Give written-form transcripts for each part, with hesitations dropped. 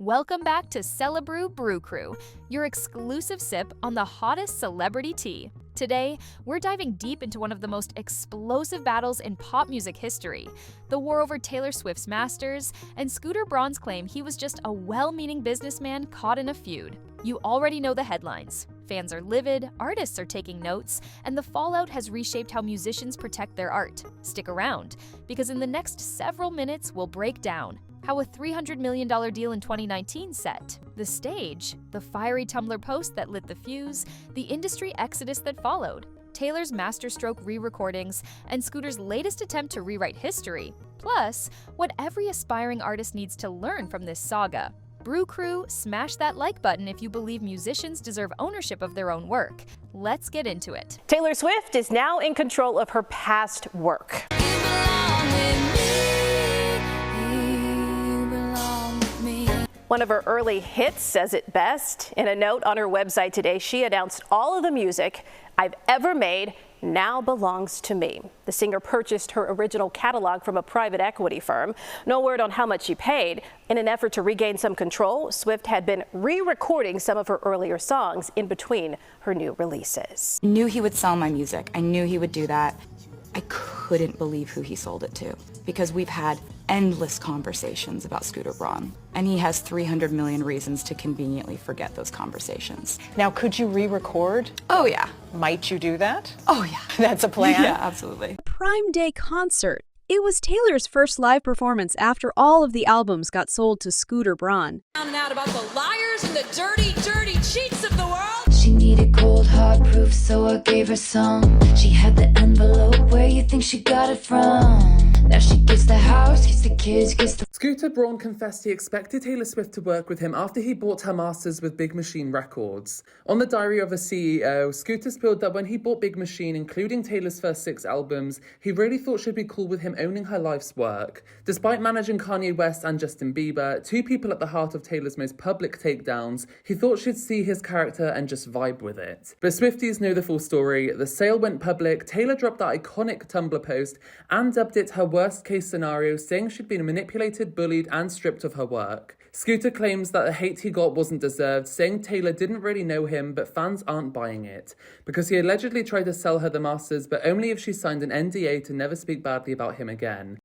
Welcome back to Celebrew Brew Crew, your exclusive sip on the hottest celebrity tea. Today, we're diving deep into one of the most explosive battles in pop music history, the war over Taylor Swift's masters, and Scooter Braun's claim he was just a well-meaning businessman caught in a feud. You already know the headlines. Fans are livid, artists are taking notes, and the fallout has reshaped how musicians protect their art. Stick around, because in the next several minutes, we'll break down how a $300 million deal in 2019 set, the stage, the fiery Tumblr post that lit the fuse, the industry exodus that followed, Taylor's masterstroke re-recordings, and Scooter's latest attempt to rewrite history, plus what every aspiring artist needs to learn from this saga. Brew Crew, smash that like button if you believe musicians deserve ownership of their own work. Let's get into it. Taylor Swift is now in control of her past work. One of her early hits says it best. In a note on her website today, she announced all of the music I've ever made now belongs to me. The singer purchased her original catalog from a private equity firm. No word on how much she paid. In an effort to regain some control, Swift had been re-recording some of her earlier songs in between her new releases. I knew he would sell my music. I knew he would do that. I couldn't believe who he sold it to, because we've had endless conversations about Scooter Braun, and he has 300 million reasons to conveniently forget those conversations. Now, could you re-record? Oh yeah. Might you do that? Oh yeah. That's a plan? Yeah, absolutely. Prime Day concert. It was Taylor's first live performance after all of the albums got sold to Scooter Braun. Found out about the liars and the dirty, dirty cheats of the world. She needed cold hard proof, so I gave her some. She had the envelope, where you think she got it from? Now she gets the house, gets the kids, gets the... Scooter Braun confessed he expected Taylor Swift to work with him after he bought her masters with Big Machine Records. On the diary of a CEO, Scooter spilled that when he bought Big Machine, including Taylor's first 6 albums, he really thought she'd be cool with him owning her life's work. Despite managing Kanye West and Justin Bieber, 2 people at the heart of Taylor's most public takedowns, he thought she'd see his character and just vibe with it. But Swifties know the full story. The sale went public, Taylor dropped that iconic Tumblr post and dubbed it her worst case scenario, saying she'd been manipulated, bullied and stripped of her work. Scooter claims that the hate he got wasn't deserved, saying Taylor didn't really know him, but fans aren't buying it, because he allegedly tried to sell her the masters, but only if she signed an NDA to never speak badly about him again.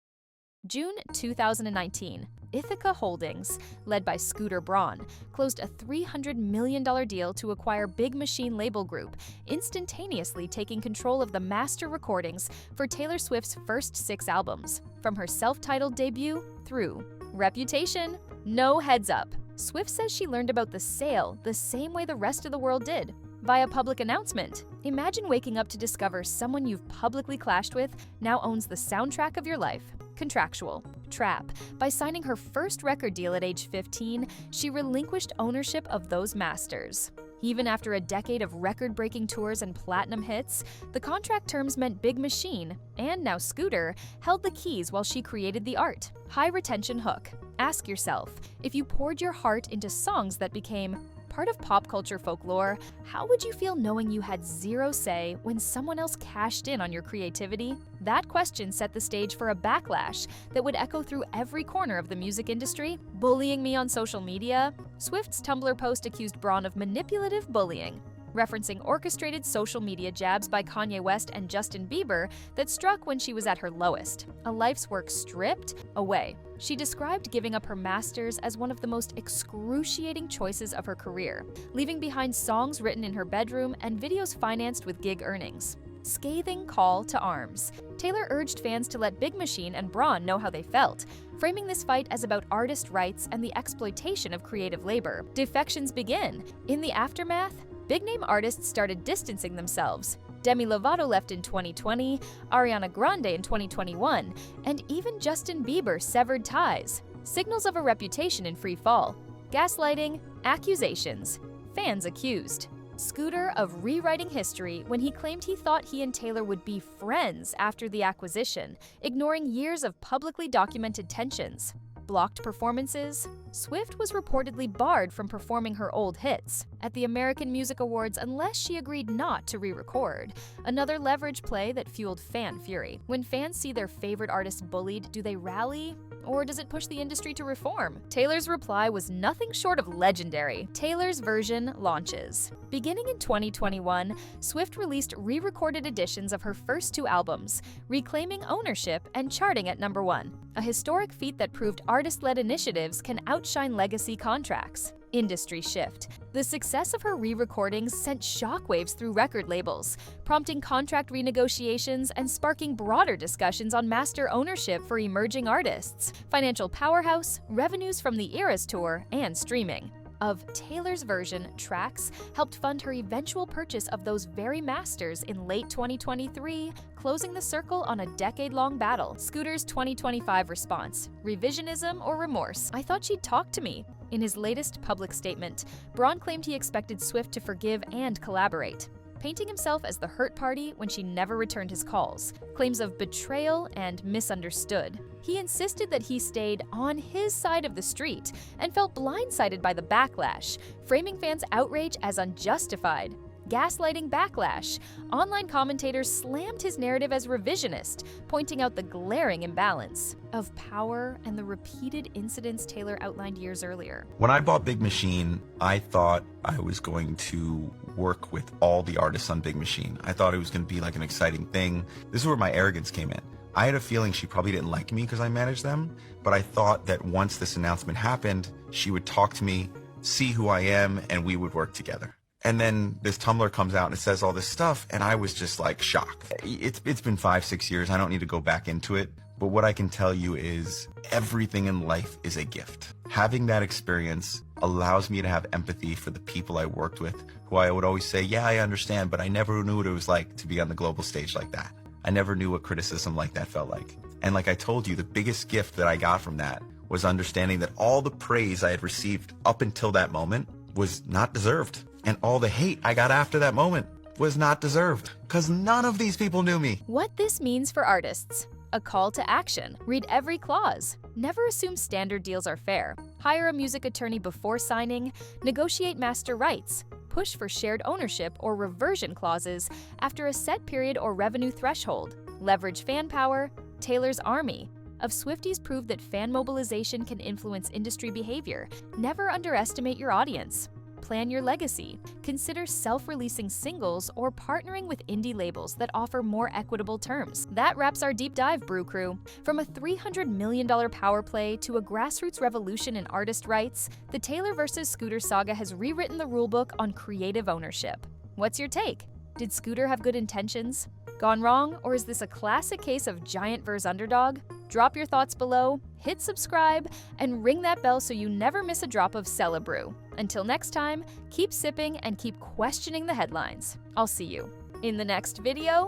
June 2019, Ithaca Holdings, led by Scooter Braun, closed a $300 million deal to acquire Big Machine Label Group, instantaneously taking control of the master recordings for Taylor Swift's first 6 albums, from her self-titled debut through Reputation. No heads up. Swift says she learned about the sale the same way the rest of the world did, via public announcement. Imagine waking up to discover someone you've publicly clashed with now owns the soundtrack of your life. Contractual. Trap. By signing her first record deal at age 15, she relinquished ownership of those masters. Even after a decade of record-breaking tours and platinum hits, the contract terms meant Big Machine, and now Scooter, held the keys while she created the art. High retention hook. Ask yourself, if you poured your heart into songs that became part of pop culture folklore, how would you feel knowing you had zero say when someone else cashed in on your creativity? That question set the stage for a backlash that would echo through every corner of the music industry. Bullying me on social media? Swift's Tumblr post accused Braun of manipulative bullying, referencing orchestrated social media jabs by Kanye West and Justin Bieber that struck when she was at her lowest. A life's work stripped away. She described giving up her masters as one of the most excruciating choices of her career, leaving behind songs written in her bedroom and videos financed with gig earnings. Scathing call to arms. Taylor urged fans to let Big Machine and Braun know how they felt, framing this fight as about artist rights and the exploitation of creative labor. Defections begin. In the aftermath, big-name artists started distancing themselves. Demi Lovato left in 2020, ARIANA Grande in 2021, and even Justin Bieber severed ties. Signals of a reputation in free fall. Gaslighting, accusations, fans accused. Scooter of rewriting history when he claimed he thought he and Taylor would be friends after the acquisition, ignoring years of publicly documented tensions. Blocked performances. Swift was reportedly barred from performing her old hits at the American Music Awards unless she agreed not to re-record, another leverage play that fueled fan fury. When fans see their favorite artists bullied, do they rally Or does it push the industry to reform? Taylor's reply was nothing short of legendary. Taylor's version launches. Beginning in 2021, Swift released re-recorded editions of her first 2 albums, reclaiming ownership and charting at #1, a historic feat that proved artist-led initiatives can outshine legacy contracts. Industry shift. The success of her re-recordings sent shockwaves through record labels, prompting contract renegotiations and sparking broader discussions on master ownership for emerging artists, financial powerhouse, revenues from the Eras Tour, and streaming. Of Taylor's version, tracks helped fund her eventual purchase of those very masters in late 2023, closing the circle on a decade-long battle. Scooter's 2025 response: revisionism or remorse? I thought she'd talk to me. In his latest public statement, Braun claimed he expected Swift to forgive and collaborate, painting himself as the hurt party when she never returned his calls, claims of betrayal and misunderstood. He insisted that he stayed on his side of the street and felt blindsided by the backlash, framing fans' outrage as unjustified. Gaslighting backlash. Online commentators slammed his narrative as revisionist, pointing out the glaring imbalance of power and the repeated incidents Taylor outlined years earlier. When I bought Big Machine, I thought I was going to work with all the artists on Big Machine. I thought it was going to be like an exciting thing. This is where my arrogance came in. I had a feeling she probably didn't like me because I managed them, but I thought that once this announcement happened, she would talk to me, see who I am, and we would work together. And then this Tumblr comes out and it says all this stuff, and I was just like shocked. It's been 5-6 years. I don't need to go back into it. But what I can tell you is everything in life is a gift. Having that experience allows me to have empathy for the people I worked with, who I would always say, yeah, I understand, but I never knew what it was like to be on the global stage like that. I never knew what criticism like that felt like. And like I told you, the biggest gift that I got from that was understanding that all the praise I had received up until that moment was not deserved. And all the hate I got after that moment was not deserved, because none of these people knew me. What this means for artists. A call to action. Read every clause. Never assume standard deals are fair. Hire a music attorney before signing. Negotiate master rights. Push for shared ownership or reversion clauses after a set period or revenue threshold. Leverage fan power. Taylor's army. Of Swifties proved that fan mobilization can influence industry behavior. Never underestimate your audience. Plan your legacy. Consider self-releasing singles or partnering with indie labels that offer more equitable terms. That wraps our deep dive, Brew Crew. From a $300 million power play to a grassroots revolution in artist rights, the Taylor vs. Scooter saga has rewritten the rulebook on creative ownership. What's your take? Did Scooter have good intentions? Gone wrong, or is this a classic case of giant versus underdog? Drop your thoughts below, hit subscribe, and ring that bell so you never miss a drop of Celebrew. Until next time, keep sipping and keep questioning the headlines. I'll see you in the next video.